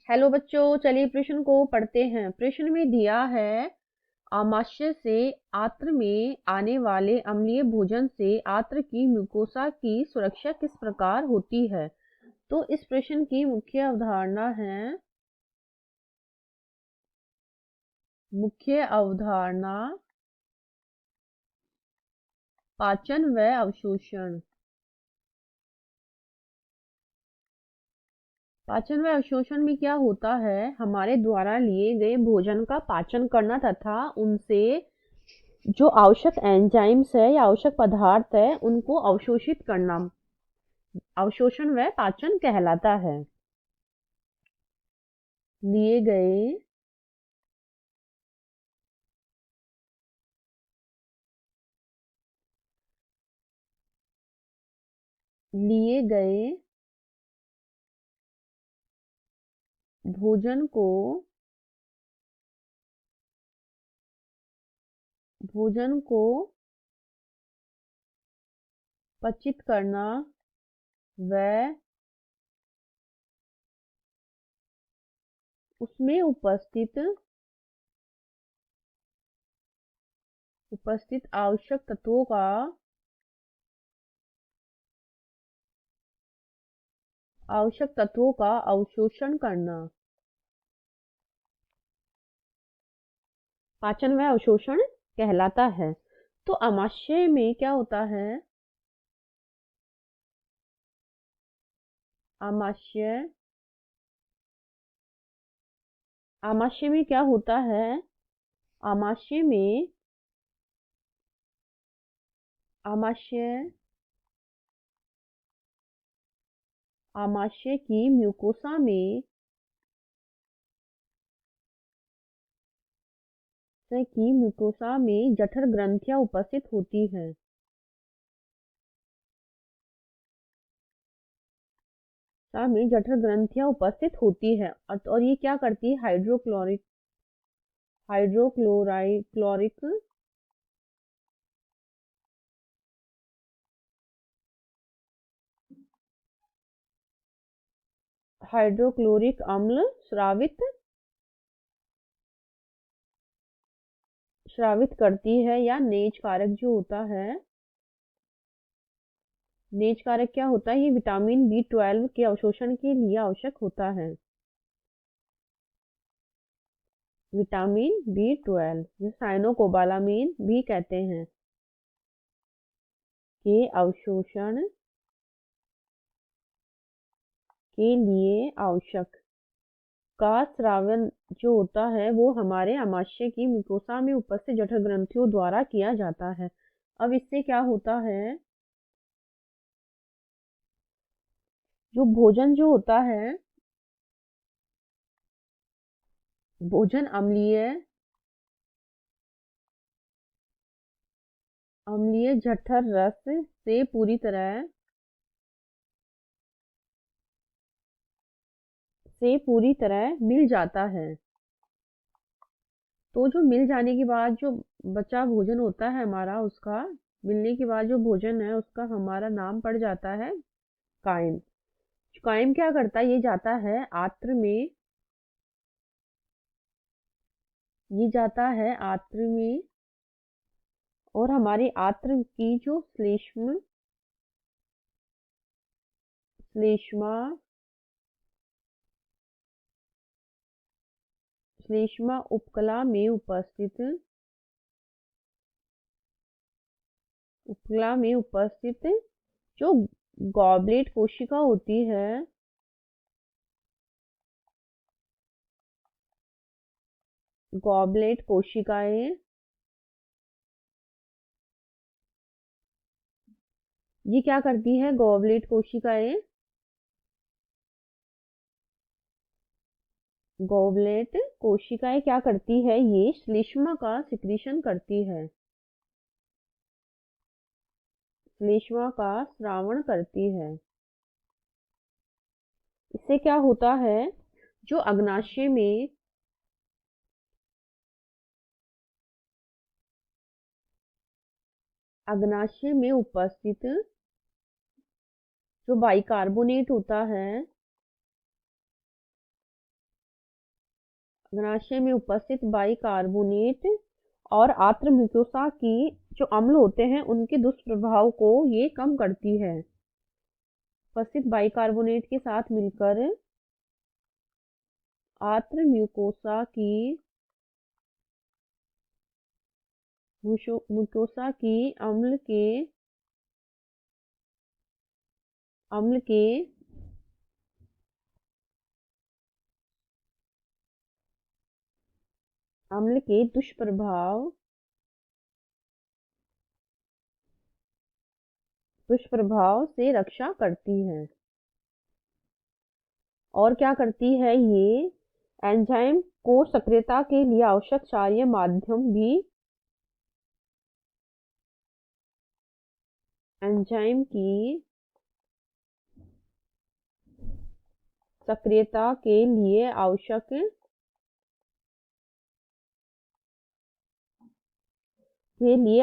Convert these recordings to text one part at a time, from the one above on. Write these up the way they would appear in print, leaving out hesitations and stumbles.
Hello बच्चों, चलिए प्रश्न को पढ़ते हैं। प्रश्न में दिया है आमाशय से आंत्र में आने वाले अम्लीय भोजन से आंत्र की म्यूकोसा की सुरक्षा किस प्रकार होती है। तो इस प्रश्न की मुख्य अवधारणा है पाचन व अवशोषण। पाचन व अवशोषण में क्या होता है, हमारे द्वारा लिए गए भोजन का पाचन करना तथा उनसे जो आवश्यक एंजाइम्स है या आवश्यक पदार्थ है उनको अवशोषित करना अवशोषण व पाचन कहलाता है। लिए गए लिए गए भोजन को पचित करना व उसमें उपस्थित आवश्यक तत्वों का अवशोषण करना पाचन व अवशोषण कहलाता है। तो आमाशय में क्या होता है, आमाशय में क्या होता है, आमाशय में आमाशय की म्यूकोसा में जठर ग्रंथियां उपस्थित होती हैं। में जठर ग्रंथियां उपस्थित होती है और ये क्या करती है, हाइड्रोक्लोरिक अम्ल स्रावित करती है। या नेज कारक जो होता है, नेज कारक क्या होता है, ये विटामिन B12 के अवशोषण के लिए आवश्यक होता है। विटामिन B12 जिसे साइनोकोबालामीन भी कहते हैं के अवशोषण के लिए आवश्यक का स्रावन जो होता है वो हमारे आमाशय की म्यूकोसा में उपस्थित जठर ग्रंथियों द्वारा किया जाता है। अब इससे क्या होता है, जो भोजन जो होता है, भोजन अम्लीय जठर रस से पूरी तरह मिल जाता है। तो जो मिल जाने के बाद जो बचा भोजन होता है हमारा, उसका मिलने के बाद जो भोजन है उसका हमारा नाम पड़ जाता है काइम। काइम क्या करता है, ये जाता है आंत्र में, और हमारी आंत्र की जो श्लेष्मा उपकला में उपस्थित जो गॉबलेट कोशिका होती है, गॉबलेट कोशिकाएं, ये क्या करती है, गॉबलेट कोशिकाएं क्या करती है, ये श्लेष्मा का सिक्रीशन करती है, श्लेष्मा का स्रावण करती है। इससे क्या होता है, जो अग्नाशय में उपस्थित जो बाइकार्बोनेट होता है, अग्नाशय में उपस्थित बाइकार्बोनेट और आर्द्र म्यूकोसा की जो अम्ल होते हैं उनके दुष्प्रभाव को ये कम करती है। उपस्थित बाइकार्बोनेट के साथ मिलकर आर्द्र म्यूकोसा की अम्ल के दुष्प्रभाव से रक्षा करती है। और क्या करती है ये? एंजाइम को सक्रियता के लिए आवश्यक क्षारीय माध्यम भी एंजाइम की सक्रियता के लिए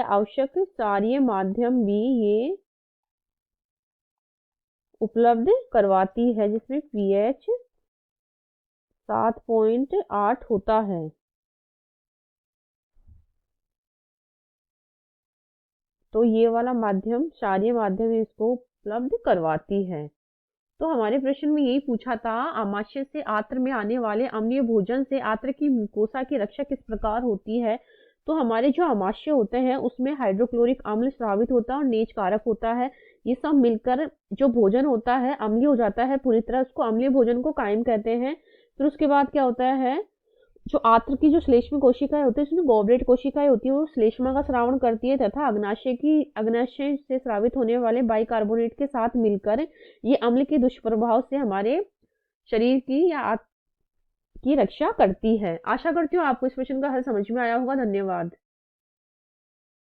आवश्यक क्षारीय माध्यम भी ये उपलब्ध करवाती है, जिसमें pH 7.8 होता है। तो ये वाला माध्यम, क्षारीय माध्यम, इसको उपलब्ध करवाती है। तो हमारे प्रश्न में यही पूछा था, आमाशय से आंत्र में आने वाले अम्लीय भोजन से आंत्र की म्यूकोसा की रक्षा किस प्रकार होती है। तो हमारे जो आमाशय होते हैं उसमें हाइड्रोक्लोरिक अम्ल स्रावित होता है और नेज कारक होता है। ये सब मिलकर जो भोजन होता है अम्लीय हो जाता है पूरी तरह, उसको अम्लीय भोजन को कायम कहते हैं। फिर उसके बाद क्या होता है, जो आंत्र की जो श्लेष्म कोशिकाएं होती है उसमें गॉबलेट कोशिकाएं होती है, वो श्लेष्मा का स्रावण करती है तथा अग्नाशय से स्रावित होने वाले बाइकार्बोनेट के साथ मिलकर ये अम्ल के दुष्प्रभाव से हमारे शरीर की रक्षा करती है। आशा करती हूँ आपको इस क्वेश्चन का हल समझ में आया होगा। धन्यवाद।